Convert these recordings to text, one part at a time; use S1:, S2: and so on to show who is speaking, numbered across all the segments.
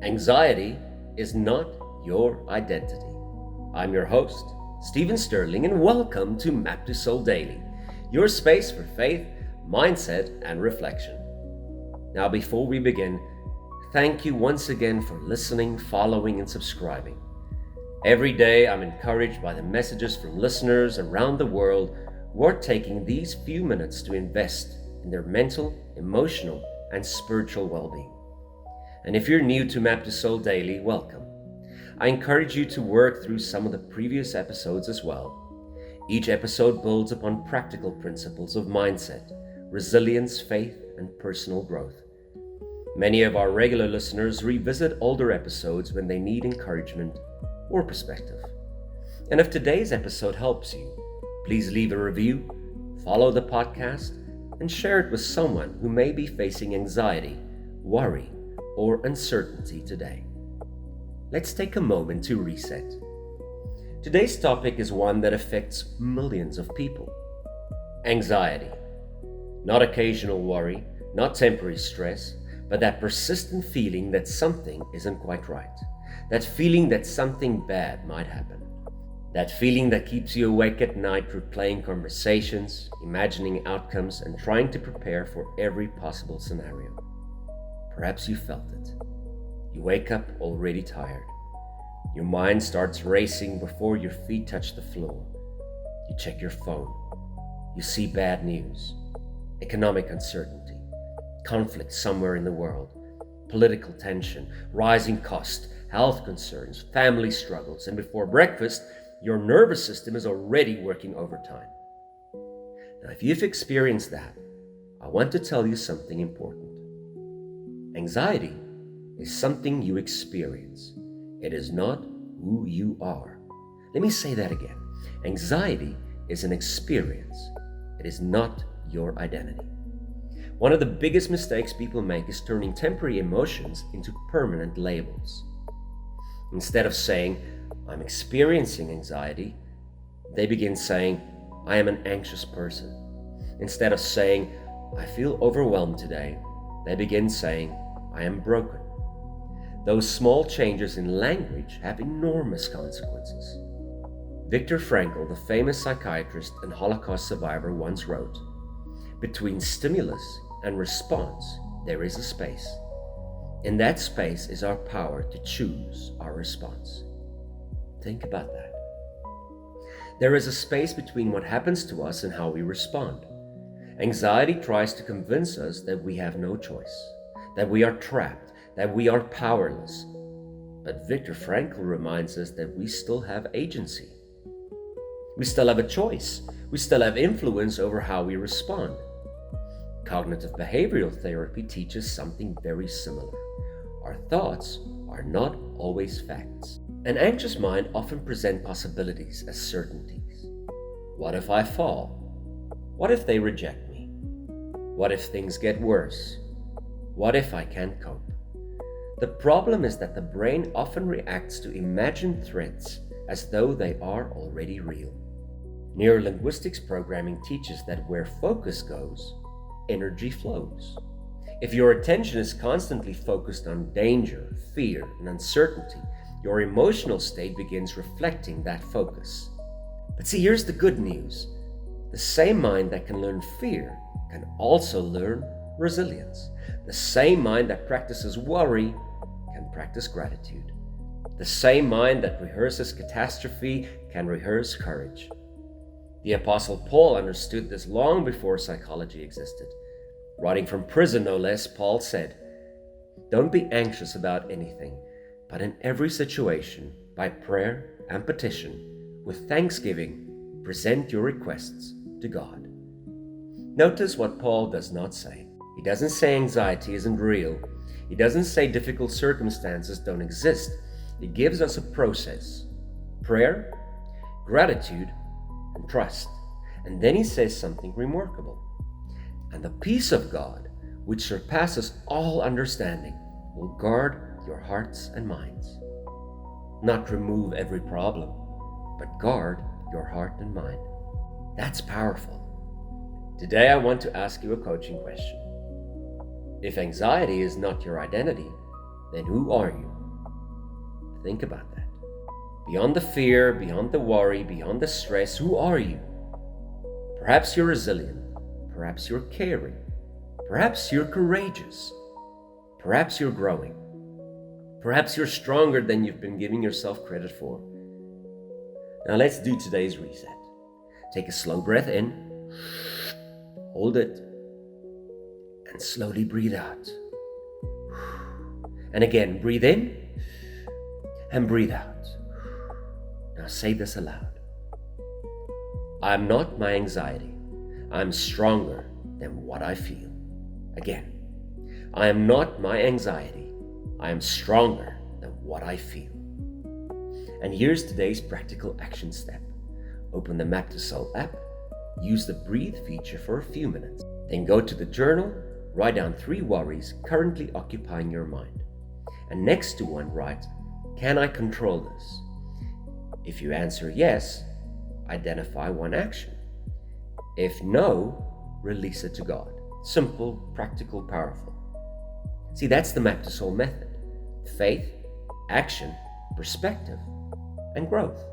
S1: Anxiety is not your identity. I'm your host, Stephen Sterling, and welcome to Map2Soul Daily, your space for faith, mindset, and reflection. Now, before we begin, thank you once again for listening, following, and subscribing. Every day, I'm encouraged by the messages from listeners around the world who are taking these few minutes to invest in their mental, emotional, and spiritual well-being. And if you're new to Map2Soul Daily, welcome. I encourage you to work through some of the previous episodes as well. Each episode builds upon practical principles of mindset, resilience, faith, and personal growth. Many of our regular listeners revisit older episodes when they need encouragement or perspective. And if today's episode helps you, please leave a review, follow the podcast, and share it with someone who may be facing anxiety, worry, or uncertainty today. Let's take a moment to reset. Today's topic is one that affects millions of people. Anxiety. Not occasional worry, not temporary stress, but that persistent feeling that something isn't quite right. That feeling that something bad might happen. That feeling that keeps you awake at night replaying conversations, imagining outcomes, and trying to prepare for every possible scenario. Perhaps you felt it. You wake up already tired. Your mind starts racing before your feet touch the floor. You check your phone. You see bad news, economic uncertainty, conflict somewhere in the world, political tension, rising cost, health concerns, family struggles, and before breakfast, your nervous system is already working overtime. Now, if you've experienced that, I want to tell you something important. Anxiety is something you experience. It is not who you are. Let me say that again. Anxiety is an experience. It is not your identity. One of the biggest mistakes people make is turning temporary emotions into permanent labels. Instead of saying, I'm experiencing anxiety, they begin saying, I am an anxious person. Instead of saying, I feel overwhelmed today, they begin saying, I am broken. Those small changes in language have enormous consequences. Viktor Frankl, the famous psychiatrist and Holocaust survivor, once wrote, between stimulus and response, there is a space. In that space is our power to choose our response. Think about that. There is a space between what happens to us and how we respond. Anxiety tries to convince us that we have no choice, that we are trapped, that we are powerless. But Viktor Frankl reminds us that we still have agency. We still have a choice. We still have influence over how we respond. Cognitive behavioral therapy teaches something very similar. Our thoughts are not always facts. An anxious mind often presents possibilities as certainties. What if I fall? What if they reject me? What if things get worse? What if I can't cope? The problem is that the brain often reacts to imagined threats as though they are already real. Neurolinguistics programming teaches that where focus goes, energy flows. If your attention is constantly focused on danger, fear, and uncertainty, your emotional state begins reflecting that focus. But see, here's the good news. The same mind that can learn fear can also learn resilience. The same mind that practices worry can practice gratitude. The same mind that rehearses catastrophe can rehearse courage. The Apostle Paul understood this long before psychology existed. Writing from prison, no less, Paul said, don't be anxious about anything, but in every situation, by prayer and petition, with thanksgiving, present your requests to God. Notice what Paul does not say. He doesn't say anxiety isn't real. He doesn't say difficult circumstances don't exist. He gives us a process: prayer, gratitude, and trust. And then he says something remarkable. And the peace of God, which surpasses all understanding, will guard your hearts and minds. Not remove every problem, but guard your heart and mind. That's powerful. Today I want to ask you a coaching question. If anxiety is not your identity, then who are you? Think about that. Beyond the fear, beyond the worry, beyond the stress, who are you? Perhaps you're resilient. Perhaps you're caring. Perhaps you're courageous. Perhaps you're growing. Perhaps you're stronger than you've been giving yourself credit for. Now let's do today's reset. Take a slow breath in, hold it, and slowly breathe out. And again, breathe in and breathe out. Now say this aloud. I'm not my anxiety. I'm stronger than what I feel. Again, I am not my anxiety. I am stronger than what I feel. And here's today's practical action step. Open the Map2Soul app, use the breathe feature for a few minutes. Then go to the journal, write down 3 worries currently occupying your mind. And next to one write, can I control this? If you answer yes, identify one action. If no, release it to God. Simple, practical, powerful. See, that's the Map2Soul method. Faith, action, perspective, and growth.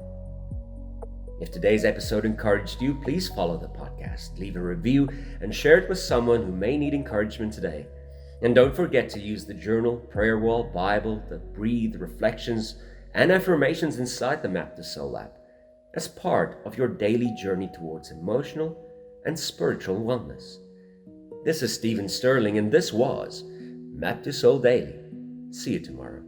S1: If today's episode encouraged you, please follow the podcast, leave a review, and share it with someone who may need encouragement today. And don't forget to use the journal, prayer wall, Bible, the breathe, reflections, and affirmations inside the Map2Soul app as part of your daily journey towards emotional and spiritual wellness. This is Stephen Sterling, and this was Map2Soul Daily. See you tomorrow.